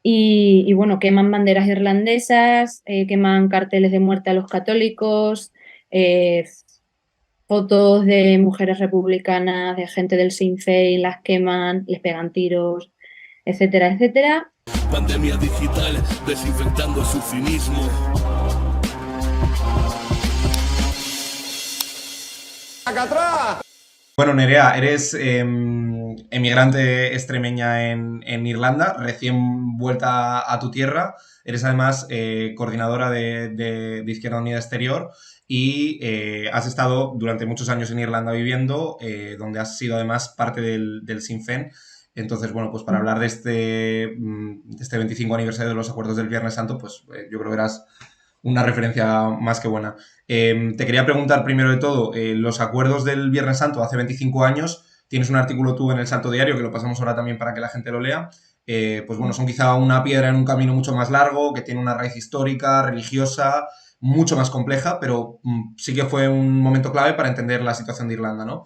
Y bueno, queman banderas irlandesas, queman carteles de muerte a los católicos, eh, fotos de mujeres republicanas, de gente del Sinn Féin, las queman, les pegan tiros, etcétera, etcétera. Pandemia digital, desinfectando su cinismo. ¡Acá atrás! Bueno, Nerea, eres emigrante extremeña en Irlanda, recién vuelta a tu tierra. Eres además coordinadora de Izquierda Unida Exterior y has estado durante muchos años en Irlanda viviendo, donde has sido además parte del Sinn Féin. Entonces, bueno, pues para hablar de este 25 aniversario de los acuerdos del Viernes Santo, pues yo creo que eras una referencia más que buena. Te quería preguntar primero de todo, los acuerdos del Viernes Santo hace 25 años, tienes un artículo tú en el Salto Diario, que lo pasamos ahora también para que la gente lo lea, pues bueno, son quizá una piedra en un camino mucho más largo, que tiene una raíz histórica, religiosa, mucho más compleja, pero sí que fue un momento clave para entender la situación de Irlanda, ¿no?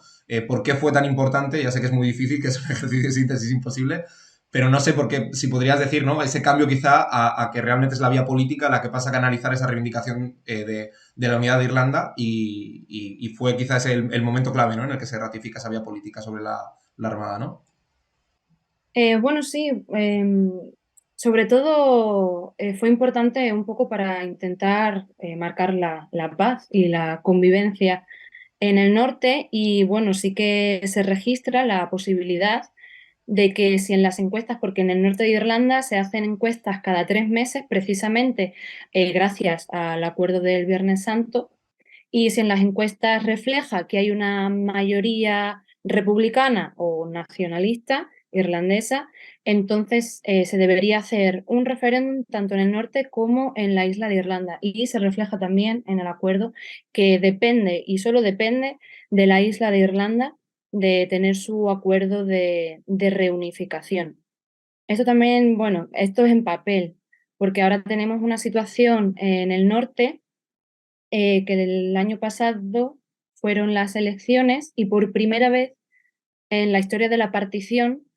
¿Por qué fue tan importante? Ya sé que es muy difícil, que es un ejercicio de síntesis imposible, pero no sé por qué, si podrías decir, ¿no? Ese cambio quizá a que realmente es la vía política la que pasa a canalizar esa reivindicación de la unidad de Irlanda y fue quizás el momento clave, ¿no? En el que se ratifica esa vía política sobre la Armada, ¿no? Bueno, sí, sobre todo fue importante un poco para intentar marcar la paz y la convivencia en el norte y bueno, sí que se registra la posibilidad de que si en las encuestas, porque en el norte de Irlanda se hacen encuestas cada 3 meses precisamente gracias al acuerdo del Viernes Santo, y si en las encuestas refleja que hay una mayoría republicana o nacionalista irlandesa, entonces se debería hacer un referéndum tanto en el norte como en la isla de Irlanda. Y se refleja también en el acuerdo que depende y solo depende de la isla de Irlanda de tener su acuerdo de reunificación. Esto también, bueno, esto es en papel, porque ahora tenemos una situación en el norte que el año pasado fueron las elecciones y por primera vez en la historia de la partición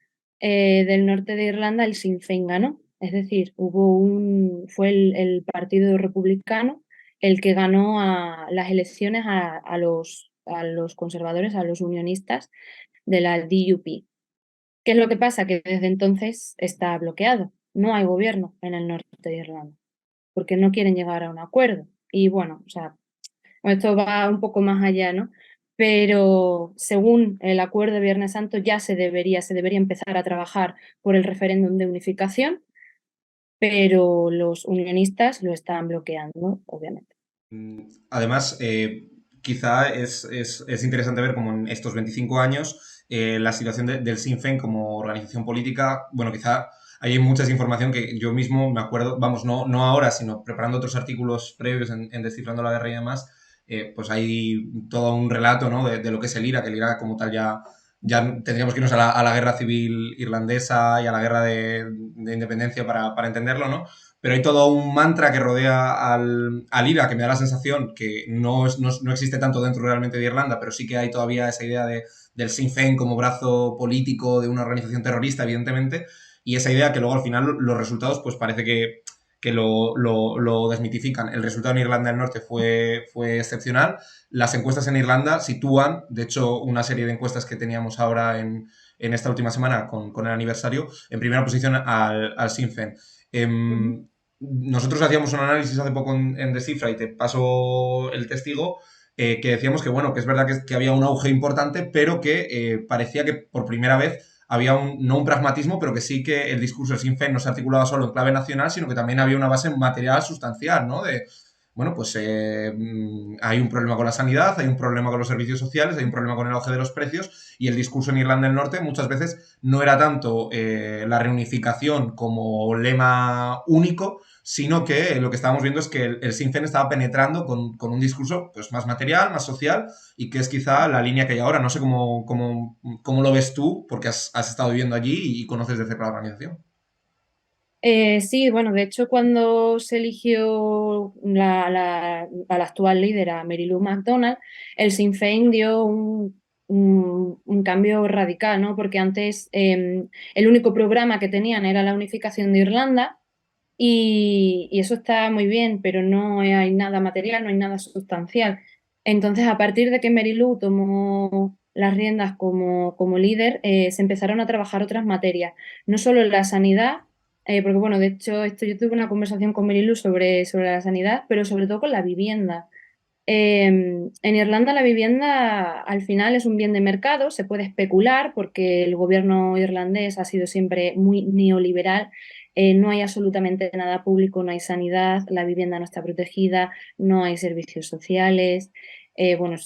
del norte de Irlanda el Sinn Féin ganó. Es decir, fue el Partido Republicano el que ganó las elecciones a los conservadores, a los unionistas de la DUP. ¿Qué es lo que pasa? Que desde entonces está bloqueado. No hay gobierno en el norte de Irlanda porque no quieren llegar a un acuerdo. Y bueno, o sea, esto va un poco más allá, ¿no? Pero según el acuerdo de Viernes Santo ya se debería empezar a trabajar por el referéndum de unificación, pero los unionistas lo están bloqueando, obviamente. Además, quizá es interesante ver cómo en estos 25 años la situación del Sinn Féin como organización política, bueno, quizá hay mucha información que yo mismo me acuerdo, vamos, no ahora, sino preparando otros artículos previos en Descifrando la Guerra y demás, pues hay todo un relato, ¿no? de lo que es el IRA, que el IRA como tal ya tendríamos que irnos a la guerra civil irlandesa y a la guerra de independencia para entenderlo, ¿no? Pero hay todo un mantra que rodea al IRA que me da la sensación que no existe tanto dentro realmente de Irlanda, pero sí que hay todavía esa idea del Sinn Féin como brazo político de una organización terrorista, evidentemente, y esa idea que luego al final los resultados pues parece que lo desmitifican. El resultado en Irlanda del Norte fue excepcional. Las encuestas en Irlanda sitúan, de hecho, una serie de encuestas que teníamos ahora en esta última semana con el aniversario, en primera posición al Sinn Féin. Ujú. Nosotros hacíamos un análisis hace poco en Descifra y te paso el testigo, que decíamos que bueno, que es verdad que había un auge importante, pero que parecía que por primera vez había no un pragmatismo, pero que sí que el discurso del Sinn Féin no se articulaba solo en clave nacional, sino que también había una base material sustancial, ¿no? Bueno, pues hay un problema con la sanidad, hay un problema con los servicios sociales, hay un problema con el auge de los precios y el discurso en Irlanda del Norte muchas veces no era tanto la reunificación como lema único, sino que lo que estábamos viendo es que el Sinn Féin estaba penetrando con un discurso pues, más material, más social y que es quizá la línea que hay ahora. No sé cómo lo ves tú, porque has estado viviendo allí y conoces de cerca la organización. Sí, bueno, de hecho, cuando se eligió a la actual líder, a Mary Lou McDonald, el Sinn Féin dio un un cambio radical, ¿no? Porque antes el único programa que tenían era la unificación de Irlanda y eso está muy bien, pero no hay nada material, no hay nada sustancial. Entonces, a partir de que Mary Lou tomó las riendas como líder, se empezaron a trabajar otras materias, no solo la sanidad, porque bueno, de hecho, yo tuve una conversación con Mary Lou sobre la sanidad, pero sobre todo con la vivienda. En Irlanda la vivienda al final es un bien de mercado, se puede especular porque el gobierno irlandés ha sido siempre muy neoliberal, no hay absolutamente nada público, no hay sanidad, la vivienda no está protegida, no hay servicios sociales, bueno,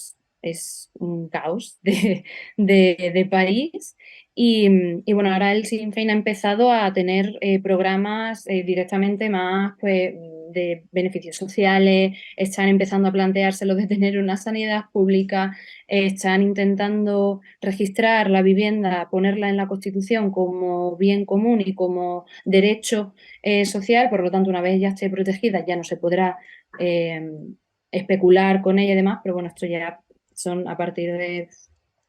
es un caos de país. Y bueno, ahora el Sinn Féin ha empezado a tener programas directamente más pues, de beneficios sociales, están empezando a plantearse lo de tener una sanidad pública, están intentando registrar la vivienda, ponerla en la Constitución como bien común y como derecho social, por lo tanto, una vez ya esté protegida, ya no se podrá eh, especular con ella y demás, pero bueno, esto ya son a partir de,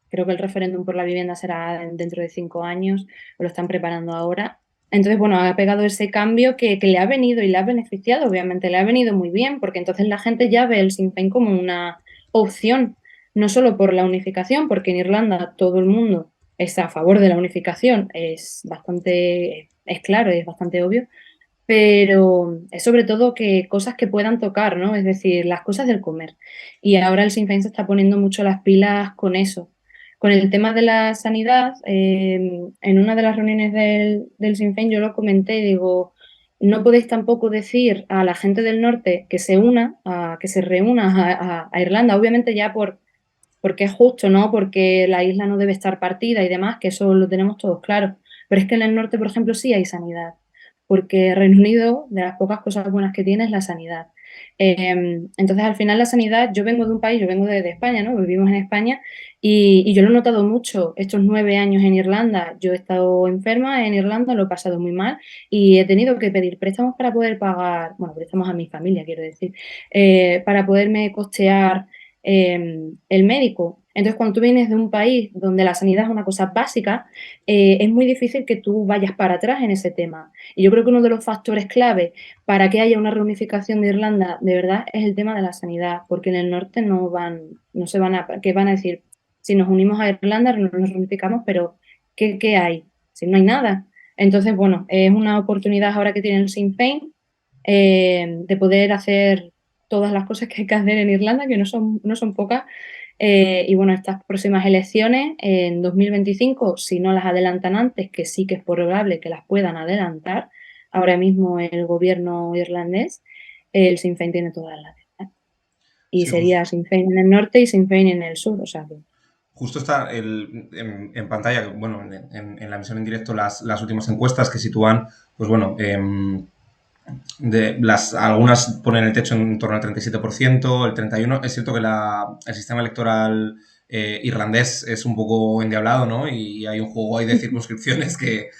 creo que el referéndum por la vivienda será dentro de 5 años, lo están preparando ahora. Entonces, bueno, ha pegado ese cambio que le ha venido y le ha beneficiado, obviamente, le ha venido muy bien, porque entonces la gente ya ve el Sinn Féin como una opción, no solo por la unificación, porque en Irlanda todo el mundo está a favor de la unificación, es claro, es bastante obvio, pero es sobre todo que cosas que puedan tocar, ¿no? Es decir, las cosas del comer. Y ahora el Sinn Féin se está poniendo mucho las pilas con eso. Con el tema de la sanidad, en una de las reuniones del Sinn Féin yo lo comenté, digo, no podéis tampoco decir a la gente del norte que se una, que se reúna a Irlanda, obviamente ya porque es justo, ¿no? Porque la isla no debe estar partida y demás, que eso lo tenemos todos claro. Pero es que en el norte, por ejemplo, sí hay sanidad, porque Reino Unido, de las pocas cosas buenas que tiene, es la sanidad. Entonces, al final, la sanidad, yo vengo de un país, yo vengo de España, ¿no? Vivimos en España y yo lo he notado mucho estos 9 años en Irlanda. Yo he estado enferma en Irlanda, lo he pasado muy mal y he tenido que pedir préstamos para poder pagar, bueno, préstamos a mi familia, quiero decir, para poderme costear el médico. Entonces, cuando tú vienes de un país donde la sanidad es una cosa básica, es muy difícil que tú vayas para atrás en ese tema. Y yo creo que uno de los factores clave para que haya una reunificación de Irlanda, de verdad, es el tema de la sanidad, porque en el norte no se van a, que van a decir, si nos unimos a Irlanda, nos reunificamos, pero ¿qué hay? Si no hay nada. Entonces, bueno, es una oportunidad ahora que tiene el Sinn Féin de poder hacer todas las cosas que hay que hacer en Irlanda, que no son pocas. Y bueno, estas próximas elecciones en 2025, si no las adelantan antes, que sí que es probable que las puedan adelantar, ahora mismo el gobierno irlandés, el Sinn Féin tiene todas las de ganar. Y Sí, sería Sinn Féin en el norte y Sinn Féin en el sur, o sea que... justo está en pantalla, bueno, en la emisión en directo, las últimas encuestas que sitúan, pues bueno, algunas ponen el techo en torno al 37%, el 31%. Es cierto que el sistema electoral irlandés es un poco endiablado, ¿no? Y hay un juego ahí de circunscripciones que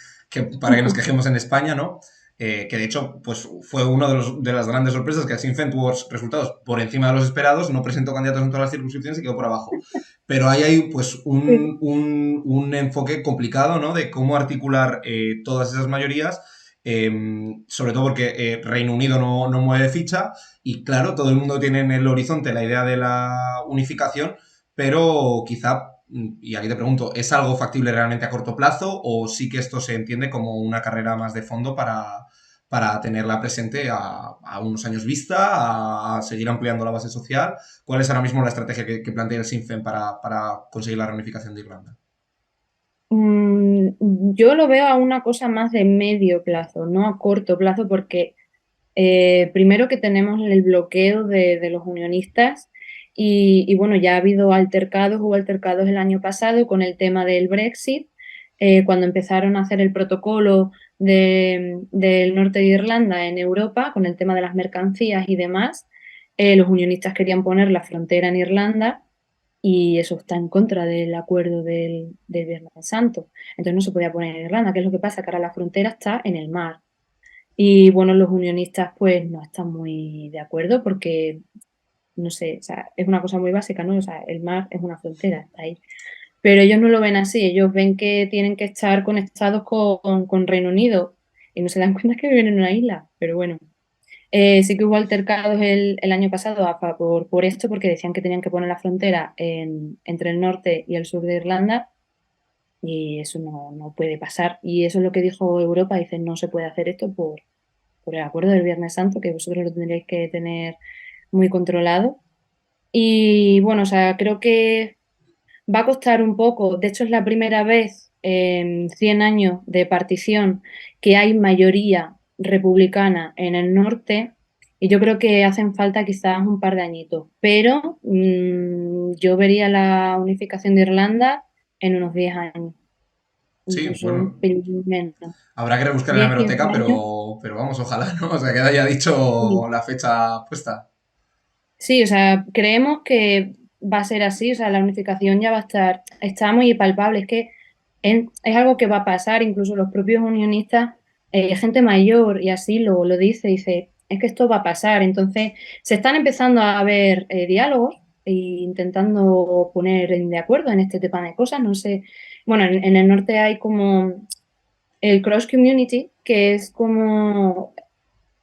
para que nos quejemos en España, ¿no? Que de hecho pues fue una de las grandes sorpresas, que Sinn Féin tuvo resultados por encima de los esperados, no presentó candidatos en todas las circunscripciones y quedó por abajo. Pero ahí hay pues un enfoque complicado, ¿no? De cómo articular todas esas mayorías, sobre todo porque Reino Unido no mueve ficha y claro, todo el mundo tiene en el horizonte la idea de la unificación, pero quizá, y aquí te pregunto, ¿es algo factible realmente a corto plazo o sí que esto se entiende como una carrera más de fondo para tenerla presente a unos años vista, a seguir ampliando la base social? ¿Cuál es ahora mismo la estrategia que plantea el Sinn Féin para conseguir la reunificación de Irlanda? Yo lo veo a una cosa más de medio plazo, no a corto plazo, porque primero que tenemos el bloqueo de los unionistas y bueno, ya ha habido hubo altercados el año pasado con el tema del Brexit, cuando empezaron a hacer el protocolo del norte de Irlanda en Europa con el tema de las mercancías y demás. Los unionistas querían poner la frontera en Irlanda y eso está en contra del acuerdo del Viernes Santo. Entonces no se podía poner en Irlanda. ¿Qué es lo que pasa? Que ahora la frontera está en el mar. Y bueno, los unionistas pues no están muy de acuerdo porque, no sé, o sea, es una cosa muy básica, ¿no? O sea, el mar es una frontera, está ahí. pero ellos no lo ven así, ellos ven que tienen que estar conectados con Reino Unido y no se dan cuenta que viven en una isla, pero bueno. Sí que hubo altercados el año pasado por esto, porque decían que tenían que poner la frontera entre el norte y el sur de Irlanda y eso no puede pasar. Y eso es lo que dijo Europa, dice no se puede hacer esto por el acuerdo del Viernes Santo, que vosotros lo tendréis que tener muy controlado. Y bueno, o sea, creo que va a costar un poco. De hecho, es la primera vez en 100 años de partición que hay mayoría republicana en el norte y yo creo que hacen falta quizás un par de añitos. Pero yo vería la unificación de Irlanda en unos 10 años, Sí, incluso un bueno, pelín menos. habrá que rebuscar en la 10, 15 hemeroteca, años. pero vamos, ojalá, ¿no? O sea, queda ya dicho Sí. la fecha puesta. Sí, o sea, creemos que va a ser así, o sea, la unificación ya va a estar, está muy palpable, es que es algo que va a pasar, incluso los propios unionistas, gente mayor y así lo dice, es que esto va a pasar, entonces se están empezando a ver diálogos e intentando poner de acuerdo en este tipo de cosas, no sé, bueno, en el norte hay como el cross community, que es como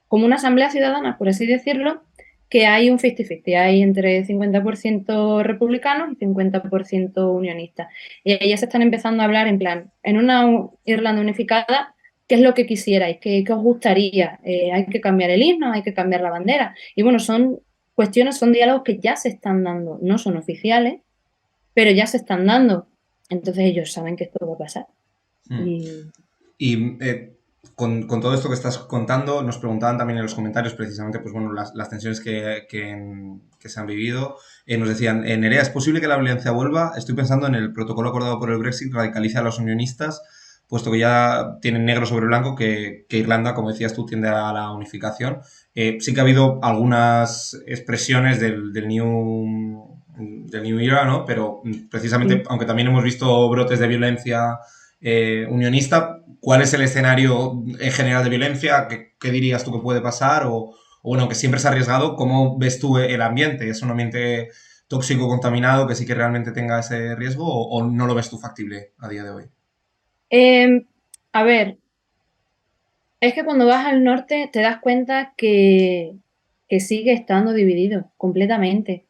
una asamblea ciudadana, por así decirlo, que hay un 50-50, hay entre 50% republicanos y 50% unionistas. Y ahí ya se están empezando a hablar en plan, en una Irlanda unificada, ¿qué es lo que quisierais? ¿Qué os gustaría? ¿Hay que cambiar el himno? ¿Hay que cambiar la bandera? Y bueno, son cuestiones, son diálogos que ya se están dando, no son oficiales, pero ya se están dando. Entonces ellos saben que esto va a pasar. Mm. Y Y con todo esto que estás contando, nos preguntaban también en los comentarios precisamente, pues bueno, las tensiones que se han vivido. Nos decían, Nerea, ¿es posible que la violencia vuelva? Estoy pensando en el protocolo acordado por el Brexit radicaliza a los unionistas, puesto que ya tienen negro sobre blanco que Irlanda, como decías tú, tiende a la unificación. Sí que ha habido algunas expresiones del New Era, ¿no? Pero precisamente, sí. aunque también hemos visto brotes de violencia unionista, ¿cuál es el escenario en general de violencia? ¿Qué dirías tú que puede pasar? O bueno, que siempre se ha arriesgado, ¿cómo ves tú el ambiente? ¿Es un ambiente tóxico, contaminado, que sí que realmente tenga ese riesgo o no lo ves tú factible a día de hoy? Eh, a ver, es que cuando vas al norte te das cuenta que sigue estando dividido completamente.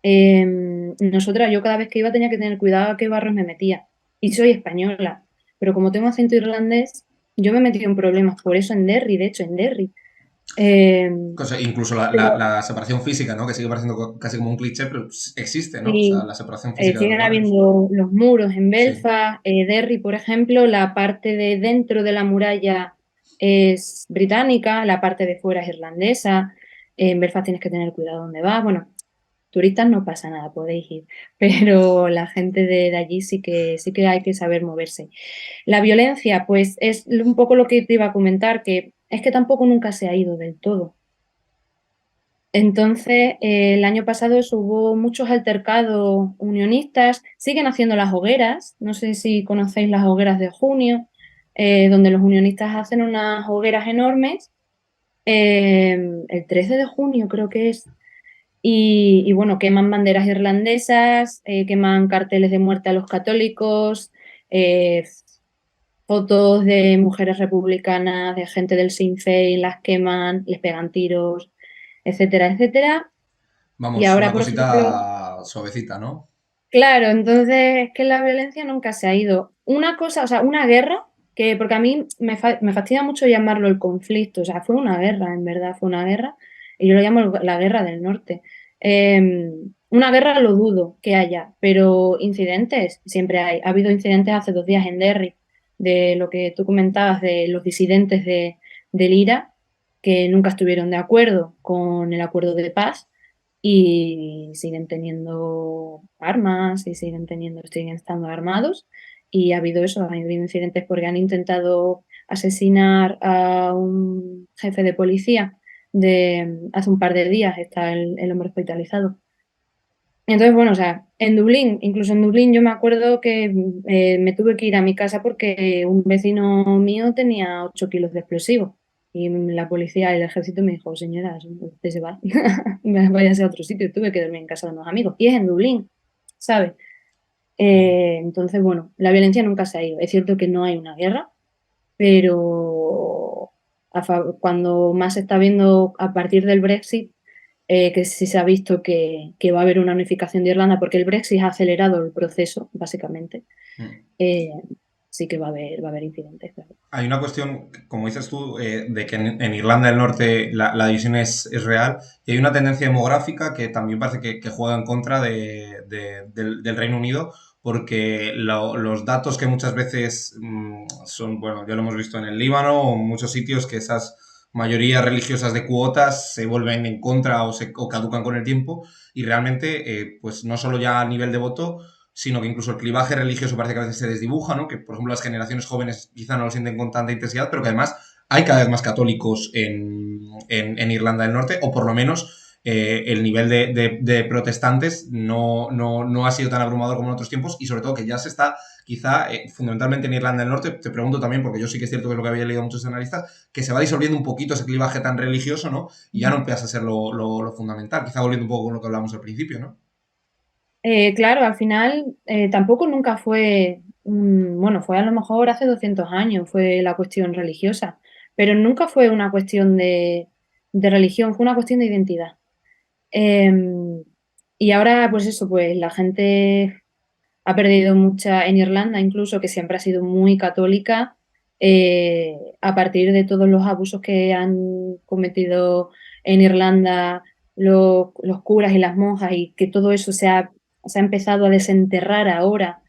Nosotras, yo cada vez que iba tenía que tener cuidado a qué barrios me metía. Y soy española, pero como tengo acento irlandés, yo me metí en problemas por eso en Derry, de hecho, en Derry. Em, Incluso pero la separación física, ¿no? Que sigue pareciendo casi como un cliché, pero existe, ¿no? O sea, sí, la separación física de los siguen barrios. habiendo los muros en Sí. Belfast, Derry, por ejemplo, la parte de dentro de la muralla es británica, la parte de fuera es irlandesa. En Belfast tienes que tener cuidado donde vas. Bueno, turistas no pasa nada, podéis ir, pero la gente de allí sí que hay que saber moverse. La violencia, pues es un poco lo que te iba a comentar, que es que tampoco nunca se ha ido del todo. Entonces, el año pasado eso, hubo muchos altercados unionistas, siguen haciendo las hogueras, no sé si conocéis las hogueras de junio, donde los unionistas hacen unas hogueras enormes, el 13 de junio creo que es, y bueno, queman banderas irlandesas, queman carteles de muerte a los católicos, eh, fotos de mujeres republicanas, de gente del Sinn Féin, las queman, les pegan tiros, etcétera, etcétera. Y Vamos, ahora, una por ejemplo, cosita suavecita, ¿no? claro, entonces es que la violencia nunca se ha ido. Una cosa, o sea, una guerra, que porque a mí me fastidia mucho llamarlo el conflicto, o sea, fue una guerra, en verdad, fue una guerra, y yo lo llamo la guerra del norte. Una guerra lo dudo que haya, pero incidentes siempre hay. Ha habido incidentes hace 2 días en Derry, de lo que tú comentabas de los disidentes del IRA, que nunca estuvieron de acuerdo con el acuerdo de paz y siguen teniendo armas y siguen estando armados. Y ha habido eso, ha habido incidentes porque han intentado asesinar a un jefe de policía hace un par de días, está el hombre hospitalizado. Entonces, bueno, o sea, en Dublín, incluso en Dublín yo me acuerdo que me tuve que ir a mi casa porque un vecino mío tenía 8 kilos de explosivos. Y la policía y el ejército me dijo, señora, usted se va, váyase a otro sitio. Tuve que dormir en casa de unos amigos. Y es en Dublín, ¿sabes? Entonces, bueno, la violencia nunca se ha ido. Es cierto que no hay una guerra, pero cuando más se está viendo a partir del Brexit, que sí se ha visto que va a haber una unificación de Irlanda, porque el Brexit ha acelerado el proceso, básicamente, Mm. eh, sí que va a haber incidentes, claro. Hay una cuestión, como dices tú, de que en Irlanda del Norte la división es real y hay una tendencia demográfica que también parece que juega en contra del Reino Unido porque los datos que muchas veces son, bueno, ya lo hemos visto en el Líbano o en muchos sitios que esas mayorías religiosas de cuotas se vuelven en contra o caducan con el tiempo y realmente, pues no solo ya a nivel de voto, sino que incluso el clivaje religioso parece que a veces se desdibuja, ¿no? Que, por ejemplo, las generaciones jóvenes quizá no lo sienten con tanta intensidad, pero que además hay cada vez más católicos en Irlanda del Norte, o por lo menos el nivel de protestantes no ha sido tan abrumador como en otros tiempos, y sobre todo que ya se está, quizá, fundamentalmente en Irlanda del Norte, te pregunto también, porque yo sí que es cierto que es lo que había leído muchos analistas, que se va disolviendo un poquito ese clivaje tan religioso, ¿no? Y ya no empieza a ser lo fundamental, quizá volviendo un poco con lo que hablamos al principio, ¿no? Claro, al final tampoco nunca fue, bueno, fue a lo mejor hace 200 años, fue la cuestión religiosa, pero nunca fue una cuestión de religión, fue una cuestión de identidad. Eh, y ahora, pues eso, pues la gente ha perdido mucha, en Irlanda incluso, que siempre ha sido muy católica, a partir de todos los abusos que han cometido en Irlanda los curas y las monjas y que todo eso se ha empezado a desenterrar ahora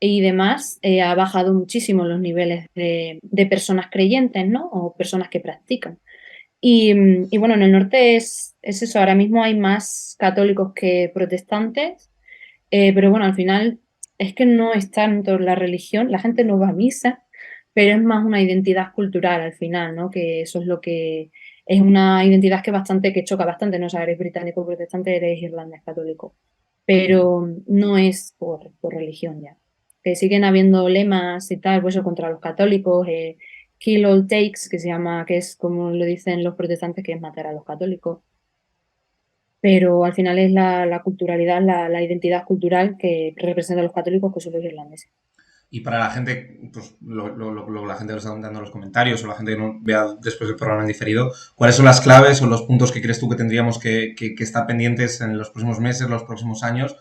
y demás, ha bajado muchísimo los niveles de personas creyentes, ¿no? O personas que practican. Y bueno, en el norte es eso, ahora mismo hay más católicos que protestantes, pero bueno, al final es que no es tanto la religión, la gente no va a misa, pero es más una identidad cultural al final, ¿no? Que eso es lo que es una identidad que choca bastante, no o sea, eres británico o protestante, eres irlandés católico, pero no es por religión ya. Que siguen habiendo lemas y tal, pues eso contra los católicos, kill all takes, que se llama, que es como lo dicen los protestantes, que es matar a los católicos, pero al final es la culturalidad, la identidad cultural que representa a los católicos, que son los irlandeses. Y para la gente, pues la gente que lo está comentando en los comentarios o la gente que no vea después el programa en diferido, ¿cuáles son las claves o los puntos que crees tú que tendríamos que estar pendientes en los próximos meses, los próximos años,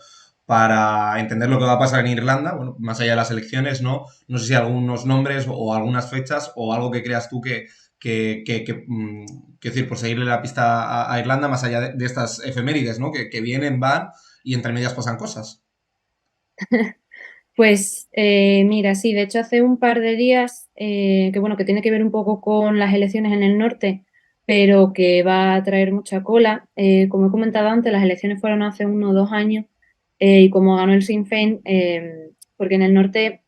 para entender lo que va a pasar en Irlanda? Bueno, más allá de las elecciones, ¿no? No sé si algunos nombres o algunas fechas o algo que creas tú quiero decir, por seguirle la pista a Irlanda, más allá de estas efemérides, ¿no? Que vienen, van y entre medias pasan cosas. Pues mira, sí, de hecho hace un par de días, que bueno, que tiene que ver un poco con las elecciones en el norte, pero que va a traer mucha cola. Como he comentado antes, las elecciones fueron hace 1 o 2 años, y como ganó el Sinn Féin, porque en el norte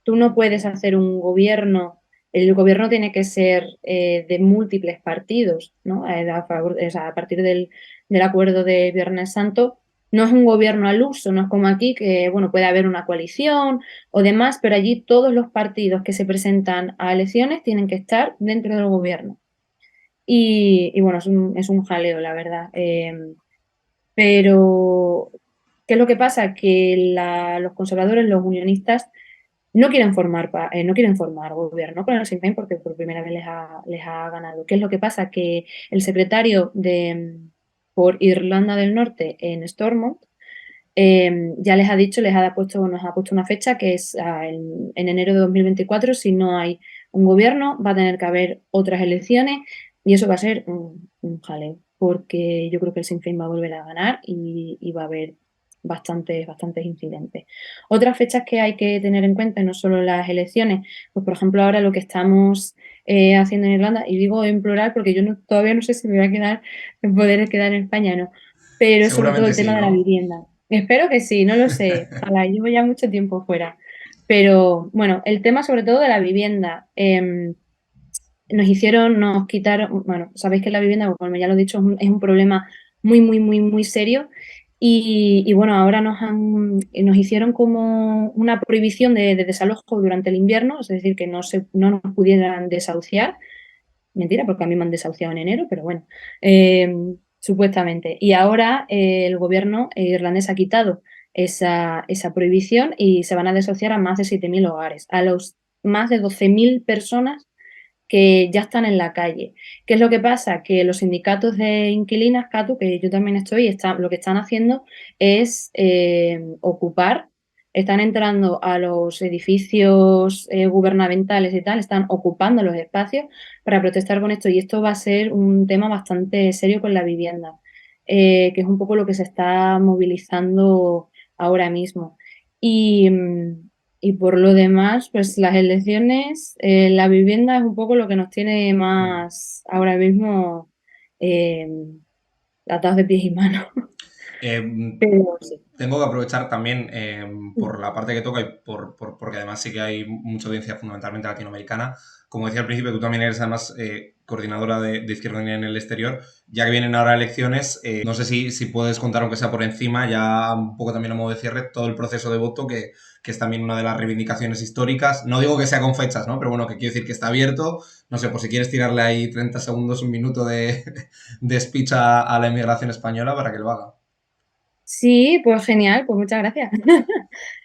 tú no puedes hacer un gobierno, el gobierno tiene que ser de múltiples partidos, ¿no? O sea, a partir del acuerdo de Viernes Santo no es un gobierno al uso, no es como aquí que, bueno, puede haber una coalición o demás, pero allí todos los partidos que se presentan a elecciones tienen que estar dentro del gobierno. Y bueno, es un jaleo, la verdad. Pero, ¿qué es lo que pasa? Que los conservadores, los unionistas, no quieren formar gobierno con el Sinn Féin porque por primera vez les ha ganado. ¿Qué es lo que pasa? Que el secretario por Irlanda del Norte en Stormont, ya les ha dicho, nos ha puesto una fecha que es en enero de 2024. Si no hay un gobierno, va a tener que haber otras elecciones y eso va a ser un jaleo, porque yo creo que el Sinn Féin va a volver a ganar y va a haber bastantes incidentes. Otras fechas que hay que tener en cuenta, no solo las elecciones, pues por ejemplo ahora lo que estamos haciendo en Irlanda, y digo en plural porque yo todavía no sé si me voy a poder quedar en España o no, pero es sobre todo Seguramente el sí, tema de la ¿no? vivienda. Espero que sí, no lo sé. Ojalá, llevo ya mucho tiempo fuera. Pero bueno, el tema sobre todo de la vivienda. Nos quitaron, bueno, sabéis que la vivienda, como ya lo he dicho, es un problema muy, muy, muy, muy serio. Y bueno, ahora nos hicieron como una prohibición de desalojo durante el invierno, es decir, que no nos pudieran desahuciar. Mentira, porque a mí me han desahuciado en enero, pero bueno, supuestamente. Y ahora el gobierno irlandés ha quitado esa prohibición y se van a desociar a más de 7.000 hogares, a los más de 12.000 personas que ya están en la calle. ¿Qué es lo que pasa? Que los sindicatos de inquilinas, Catu, que yo también estoy, lo que están haciendo es ocupar, están entrando a los edificios gubernamentales y tal, están ocupando los espacios para protestar con esto y esto va a ser un tema bastante serio con la vivienda, que es un poco lo que se está movilizando ahora mismo. Y, y por lo demás, pues las elecciones, la vivienda es un poco lo que nos tiene Mm. más ahora mismo eh, atados de pies y manos. Em, Pero sí. Tengo que aprovechar también por la parte que toca y porque además sí que hay mucha audiencia fundamentalmente latinoamericana. Como decía al principio, tú también eres además coordinadora de Izquierda Unida en el exterior. Ya que vienen ahora elecciones, no sé si puedes contar, aunque sea por encima, ya un poco también a modo de cierre, todo el proceso de voto, que es también una de las reivindicaciones históricas. No digo que sea con fechas, ¿no? Pero bueno, que quiero decir que está abierto. No sé, por si quieres tirarle ahí 30 segundos, un minuto de speech a la inmigración española para que lo haga. Sí, pues genial, pues muchas gracias.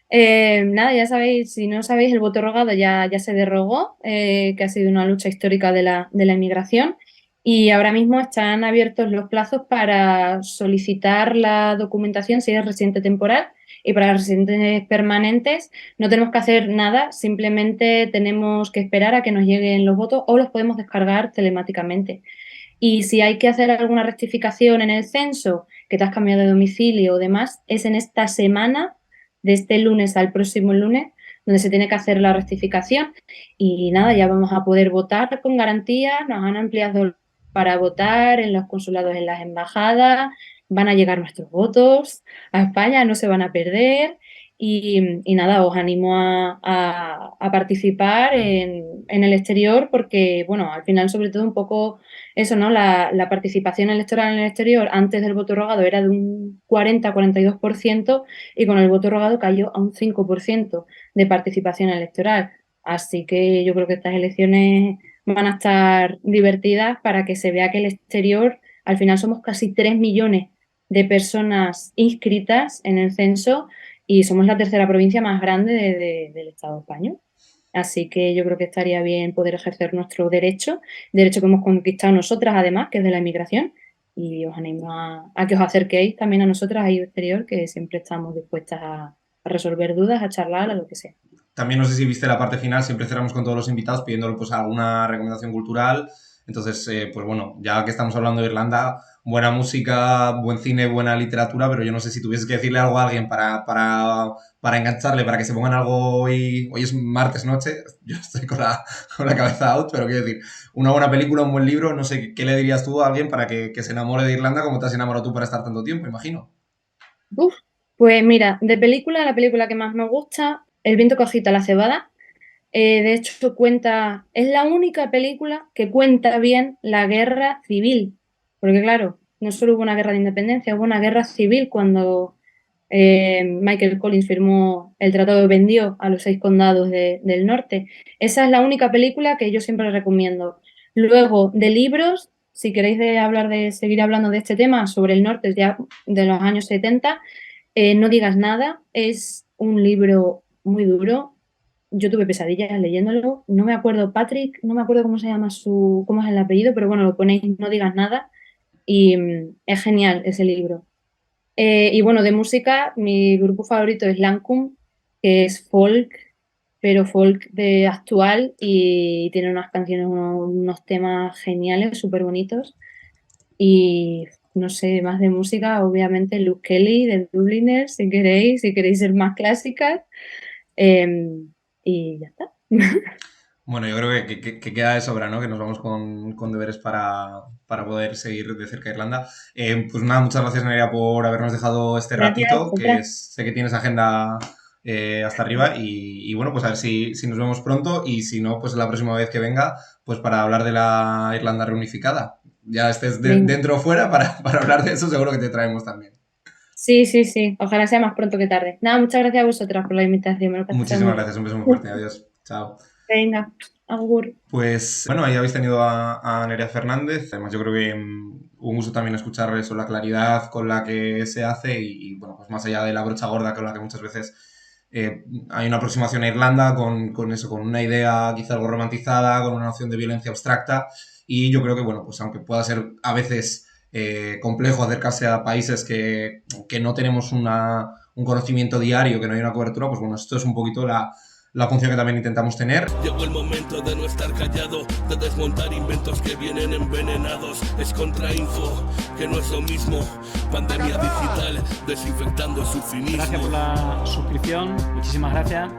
Nada, ya sabéis, si no sabéis, el voto rogado ya se derogó, que ha sido una lucha histórica de la inmigración, y ahora mismo están abiertos los plazos para solicitar la documentación si eres residente temporal y para los residentes permanentes no tenemos que hacer nada, simplemente tenemos que esperar a que nos lleguen los votos o los podemos descargar telemáticamente. Y si hay que hacer alguna rectificación en el censo, que te has cambiado de domicilio o demás, es en esta semana, de este lunes al próximo lunes, donde se tiene que hacer la rectificación. Y nada, ya vamos a poder votar con garantía, nos han ampliado para votar en los consulados, en las embajadas, van a llegar nuestros votos a España, no se van a perder. Y nada, os animo a participar en el exterior porque, bueno, al final sobre todo un poco eso, ¿no? La participación electoral en el exterior antes del voto rogado era de un 40-42% y con el voto rogado cayó a un 5% de participación electoral. Así que yo creo que estas elecciones van a estar divertidas para que se vea que el exterior, al final somos casi 3 millones de personas inscritas en el censo y somos la tercera provincia más grande del Estado español. Así que yo creo que estaría bien poder ejercer nuestro derecho que hemos conquistado nosotras además, que es de la inmigración, y os animo a que os acerquéis también a nosotras ahí exterior, que siempre estamos dispuestas a resolver dudas, a charlar, a lo que sea. También no sé si viste la parte final, siempre cerramos con todos los invitados pidiéndole pues alguna recomendación cultural. Entonces, pues bueno, ya que estamos hablando de Irlanda, buena música, buen cine, buena literatura, pero yo no sé si tuvieses que decirle algo a alguien para engancharle, para que se pongan algo hoy. Hoy es martes noche, yo estoy con la cabeza out, pero quiero decir, una buena película, un buen libro, no sé, ¿qué le dirías tú a alguien para que se enamore de Irlanda como te has enamorado tú para estar tanto tiempo, imagino? Uf, pues mira, de película, la película que más me gusta, El viento que agita la cebada. De hecho, es la única película que cuenta bien la guerra civil, porque claro, no solo hubo una guerra de independencia, hubo una guerra civil cuando Michael Collins firmó el Tratado de Vendió a los 6 condados del norte. Esa es la única película que yo siempre recomiendo. Luego, de libros, si queréis seguir hablando de este tema sobre el norte ya de los años 70, No digas nada, es un libro muy duro. Yo tuve pesadillas leyéndolo. No me acuerdo, Patrick, no me acuerdo cómo se llama cómo es el apellido, pero bueno, lo ponéis, no digas nada. Y es genial ese libro. Y bueno, de música, mi grupo favorito es Lancum, que es folk, pero folk de actual y tiene unas canciones, unos temas geniales, súper bonitos. Y no sé, más de música, obviamente Luke Kelly de Dubliners, si queréis ser más clásicas. Y ya está. Bueno, yo creo que queda de sobra, ¿no? Que nos vamos con deberes para poder seguir de cerca Irlanda. Pues nada, muchas gracias, Nerea, por habernos dejado este Gracias a ratito, que vosotras. sé que tienes agenda hasta arriba. Y bueno, pues a ver si nos vemos pronto y si no, pues la próxima vez que venga, pues para hablar de la Irlanda reunificada. Ya estés Venga. dentro o fuera para hablar de eso, seguro que te traemos también. Sí, sí, sí. Ojalá sea más pronto que tarde. Nada, muchas gracias a vosotras por la invitación. Me lo he pasado Muchísimas muy bien. gracias, un beso muy fuerte, adiós. Chao. Venga. Agur. Pues bueno, ahí habéis tenido a Nerea Fernández. Además, yo creo que un gusto también escuchar eso, la claridad con la que se hace bueno, pues más allá de la brocha gorda con la que muchas veces hay una aproximación a Irlanda con eso, con una idea quizá algo romantizada, con una noción de violencia abstracta. Y yo creo que, bueno, pues aunque pueda ser a veces complejo acercarse a países que no tenemos un conocimiento diario, que no hay una cobertura, pues bueno, esto es un poquito la función que también intentamos tener. Llegó el momento de no estar callado, de desmontar inventos que vienen envenenados. Es contrainfo, que no es lo mismo. Pandemia digital, desinfectando su cinismo. Gracias por la suscripción, muchísimas gracias.